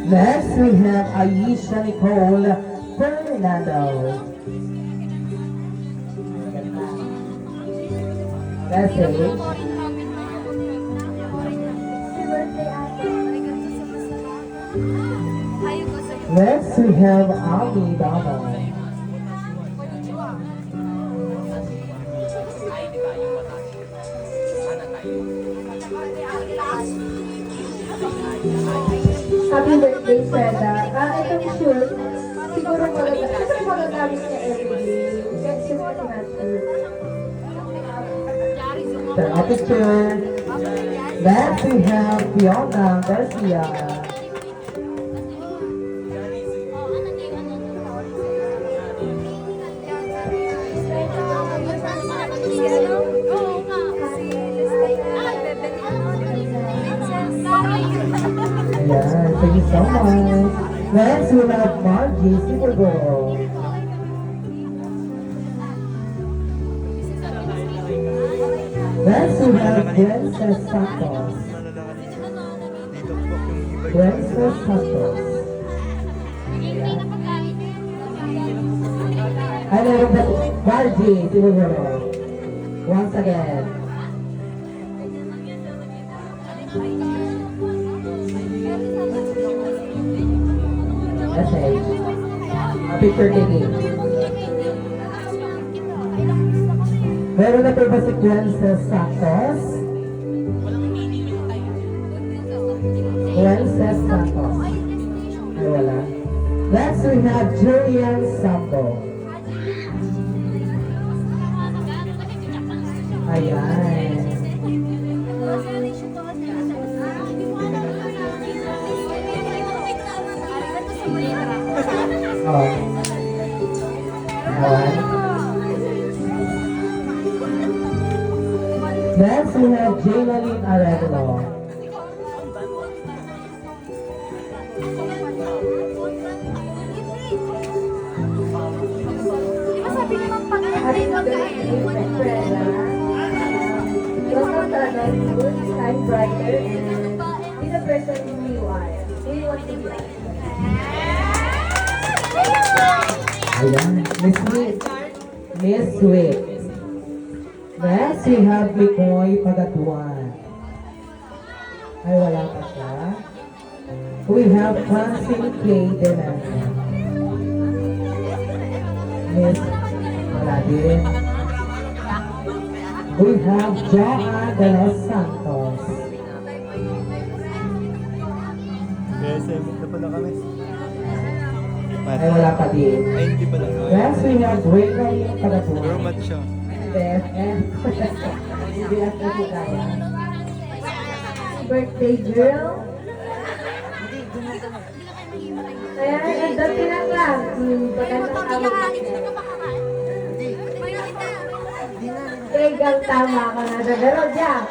Next, we have Aisha Nicole Fernando. Message. Next, we have Ami Damo. Happy birthday, Freda. Itong shoot, siguro magagamit niya everyday. Kasi natin. The picture. Next, we have Fiona Garcia. Ayan, thank you so much. Next, we have Margie Siburgo. Next, we have Princess Santos. Princess Santos. Ay, meron ba? Margie Siburgo. Once again. Message. Picture taking. Meron na ba si Princess Santos? Princess Santos. Ay, wala. Next, we have Julian Sambo. Ayan. Oh. Ayan. Next, we have Jaylene Arevalo. Happy birthday, Freda. Welcome to adulthood. Shine brighter and be the person who you are. Who you want to be like. Ayan. Miss Sweet. Miss Sweet. Next, we have Mikoy Pagatuan. Ay, wala pa siya. We have Francine K. Denana. Miss, wala din. We have Joa de los Santos. SM, ito pala kami. Ay, wala pa din. Ay, hindi pala. Next, we have Rachel Pagatuan. Roman siya. BFF. BFF po kaya. Birthday girl. Kaya dati na lang. Pagkantang awag niya. Egang tama ka na. Pero Jack.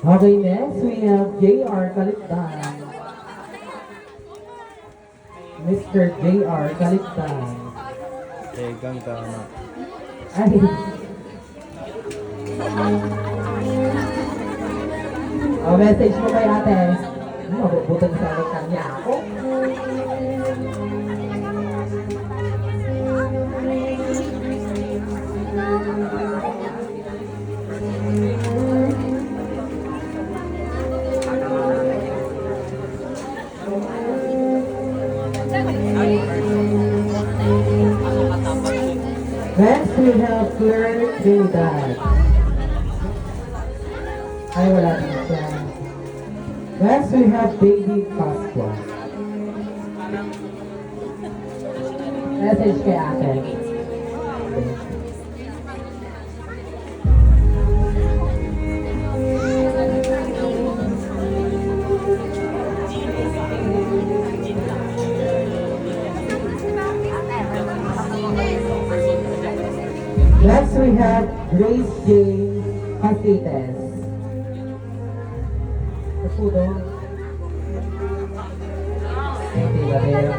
Okay, next we have J.R. Kaligtan. Mr. J.R. Kaligtan. Tegang tama. Ay. Oh, message mo kay ate. Mabubutan sa akin niya ako. Next, we have Claire Trinidad. Ay, wala din siya. Next, we have Baby Pasqua. Message kay ate. Next, we have Grace J. Pasites. Pudo. Hindi ba rin?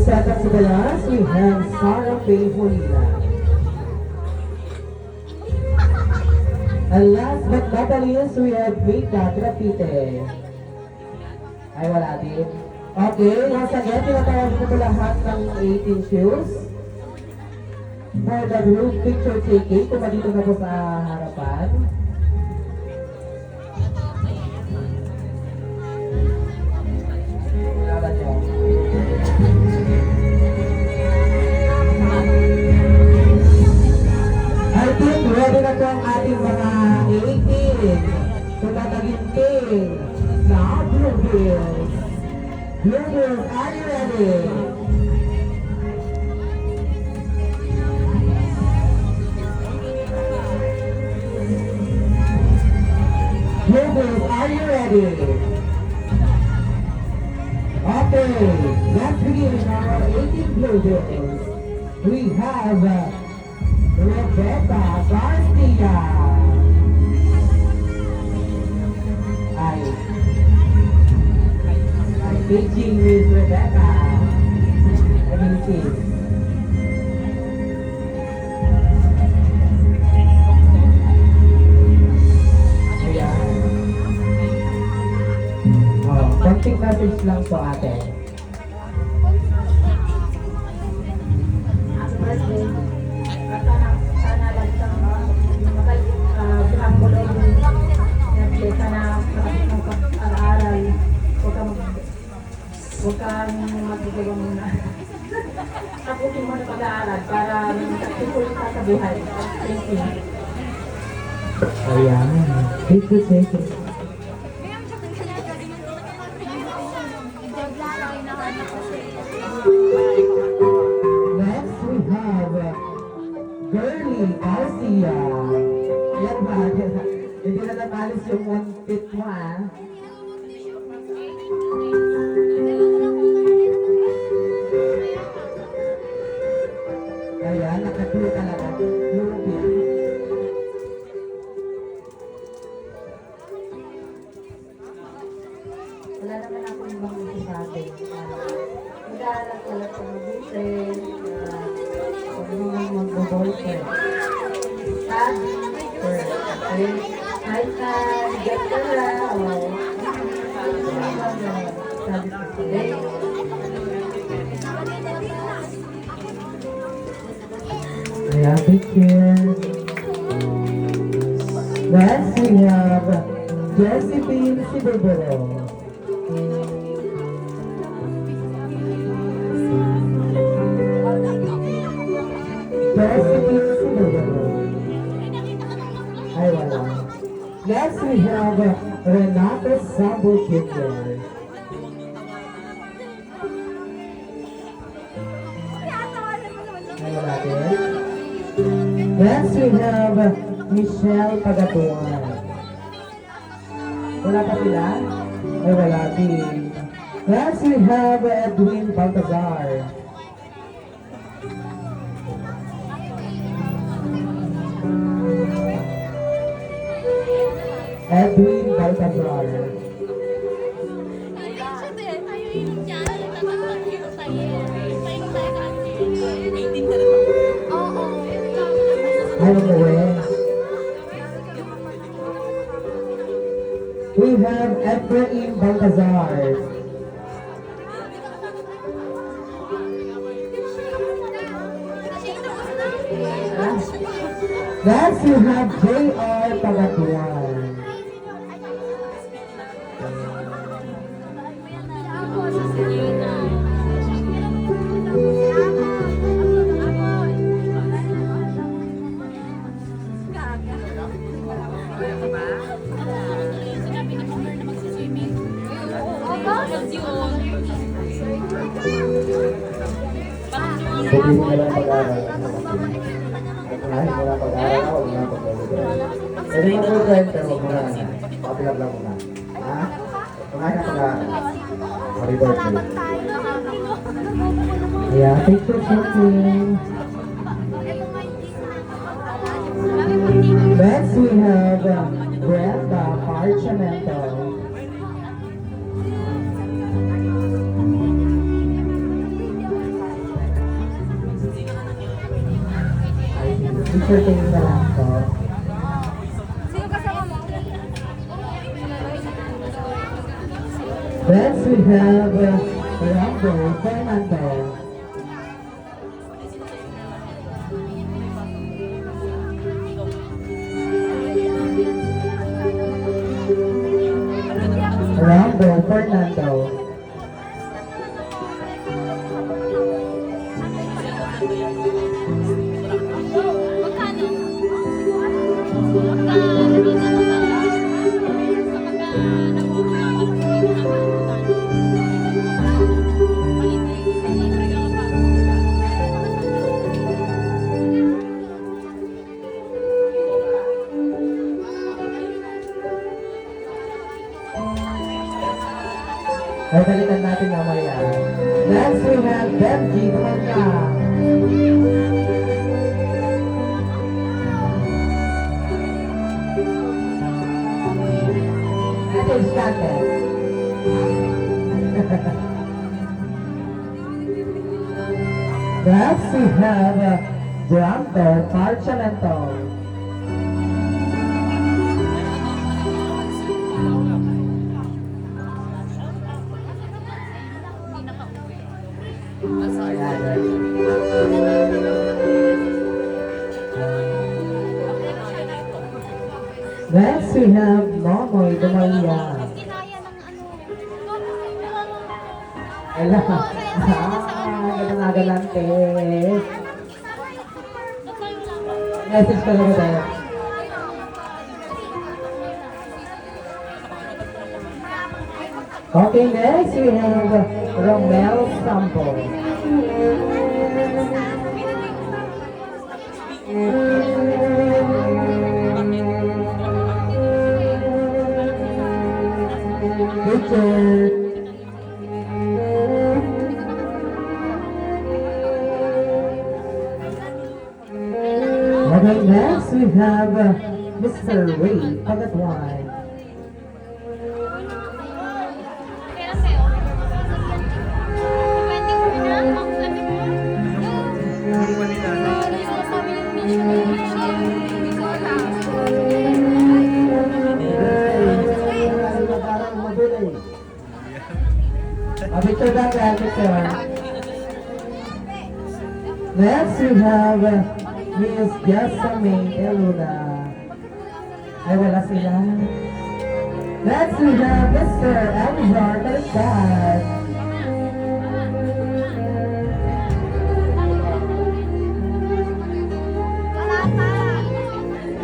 second to the last, we have Sarah Faye Molina. And last but not the least, we have Mika Grafite. Ay, wala din. Okay, once again, tinatawag ko po lahat ng 18 shoes. For the group picture taking, kung dito na po sa harapan. Wala nyo. I think ready na po ang ating mga 18. Tumataginting na Blue Bills. Blue Bills, are you ready? Blue Bills, are you ready? Okay, let's begin our 18 Blue Bills. We have Rebecca Garcia. I'm pitching with Rebecca. I mean, she's. Ayan. Oh, konting message lang po ate. Happy birthday. Sana lang sa buhang bulo yung necklace. Sana makapit mo pag-aaral. Huwag kang magagawa muna. Tapusin mo na pag-aaral para susulit ka sa buhay. Thank you. Ayan. Thank you, thank you. Next we have Girly Garcia. Yan ba? Hindi na natalis yung one pit mo ah. Ayan, nakatulo talaga. Blue pit. Wala naman ako ibang sabi. Mag-aaral ko lang sa mabuti. Huwag mo nang mag-boyfriend. Ha? Okay. Kahit na get ka na, sabi ko sila. Ayan, thank you. Next we have Josephine Siboboro. Josephine Siboboro. Ay, wala. Next we have Renato Sambo Jr. Ay, wala din. Next we have Michelle Pagatuan. Wala pa sila? Ay, wala din. Next we have Edwin Baltazar. Edwin Baltazar. Ano mo eh? We have Ephraim Baltazar. Next we have J.R. Pagatuan. Hindi mo lang pag-aaral. Ay, wala pag-aaral, huwag na pag-aaral. Pwede mo po tayo, pero huwag mo na. Papilap lang muna. Ha? Kumain na pag-aaral. Happy birthday. Yeah, thank you, thank you. Next we have Brenda Parchamento. ascertain na lang po. Next we have Rambo Fernando. Rambo Fernando. Ay, balikan natin mamaya. Next we have Benji Tumanga. That is Shante. Next we have Duranto Parchamento. Next we have Momoy Dumalia. Ala, ganda-galante. Message ko lang tayo. Okay, next we have Romel Sampo. Richard. Okay, next we have Mr. Ray Pagatwan. Picture that guy, picture. Next we have Miss Jasmine Eluna. Ay, wala sila. Next we have Mr. Elzar Talikad.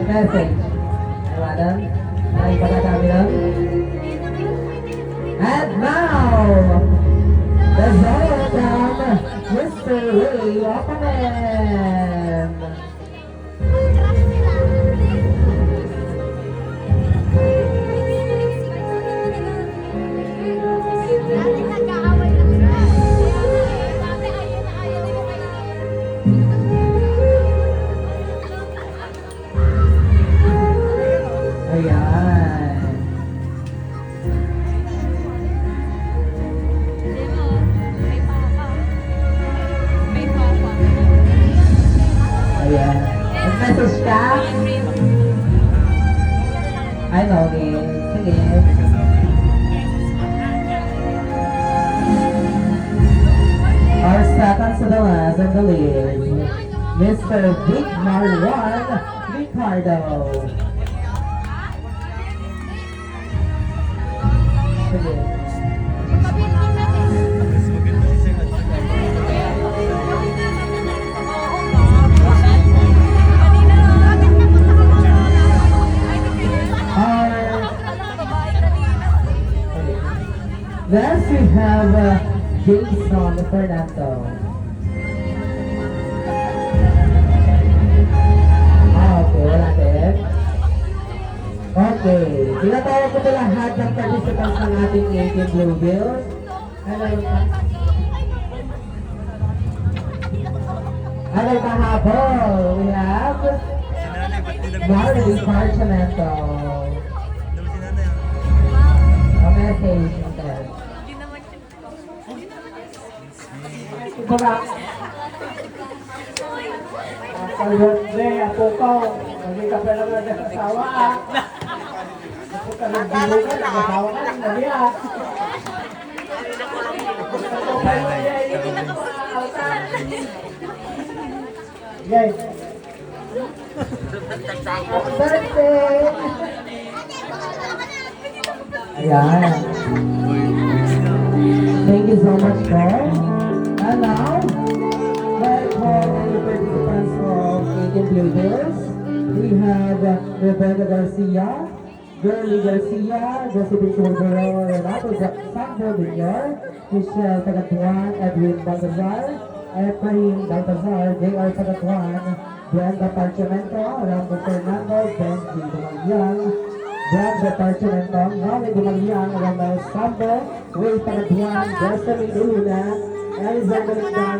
Message. Ay, wala. Ay, pagkakami lang. And now, the Zoltan, Mr. Ray Opanen. Ayan. Ayan. Mag-message ka? Ay, okay. Sige. Our second to the last on the list, Mr. Big Marwan Ricardo. Sige. Next we have Jason Fernando. Okay, wala din. Okay, tinatawag ko po lahat ng participants ng ating 18 Blue Bills. Hello kahapon, we have Marley Parchamento. A message, okay. Ito ba? birthday, apo ko. Hindi ka pala nga sa asawa, ah. Ako ka ng bilo ka, nag-asawa ka, hindi, ah. Ako pa yung Yay. Happy birthday! Ayan. Thank you so much, sir. And now, let's call all the participants of 18 Players. We have Rebecca Garcia, Girly Garcia, Josephine Chulbero, Renato Santo Villar, Michelle Tagatuan, Edwin Baltazar, Efrain Baltazar, J.R. Tagatuan, Brenda Parchimento, Rambo Fernando, Benji Dumagyang, Brenda Parchimento, Noli Dumagyang, Romel Sambo, Ray Tagatuan, Destiny Luna, Elizabeth Dan,